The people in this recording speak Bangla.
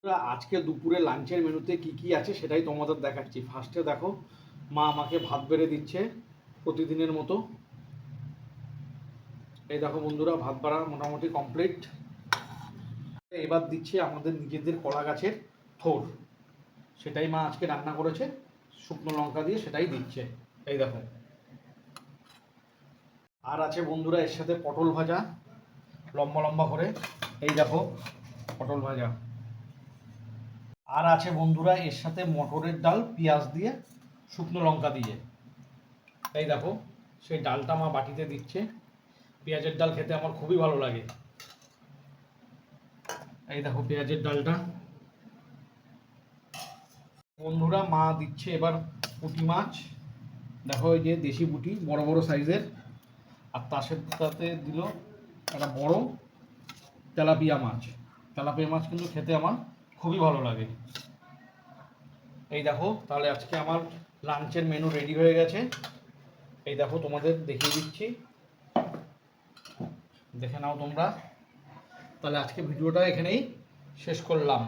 আজকে দুপুরে লাঞ্চের মেনুতে কি কি আছে সেটাই তোমাদের দেখাচ্ছি। ফার্স্টে দেখো, মা আমাকে ভাত বেড়ে দিচ্ছে প্রতিদিনের মতো। এই দেখো বন্ধুরা, ভাত বাড়া মোটামুটি কমপ্লিট। এবার দিচ্ছে আমাদের নিজেদের কলা গাছের থোর, সেটাই মা আজকে রান্না করেছে শুকনো লঙ্কা দিয়ে, সেটাই দিচ্ছে। এই দেখো। আর আছে বন্ধুরা এর সাথে পটল ভাজা, লম্বা লম্বা করে। এই দেখো পটল ভাজা। আর আছে বন্ধুরা এর সাথে মটরের ডাল, পেঁয়াজ দিয়ে, শুকনো লঙ্কা দিয়ে। এই দেখো, সেই ডালটা মা বাটিতে দিচ্ছে। পেঁয়াজের ডাল খেতে আমার খুবই ভালো লাগে। এই দেখো পেঁয়াজের ডালটা। বন্ধুরা মা দিচ্ছে এবার পুঁটি মাছ। দেখো এই যে দেশি পুঁটি, বড় বড় সাইজের। আর তার সাথে দিল একটা বড় তেলাপিয়া মাছ। তেলাপিয়া মাছ কিন্তু খেতে আমার খুবই ভালো লাগে। এই দেখো, তাহলে আজকে আমার লাঞ্চের মেনু রেডি হয়ে গেছে। এই দেখো তোমাদের দেখিয়ে দিচ্ছি, দেখে নাও তোমরা। তাহলে আজকে ভিডিওটা এখানেই শেষ করলাম।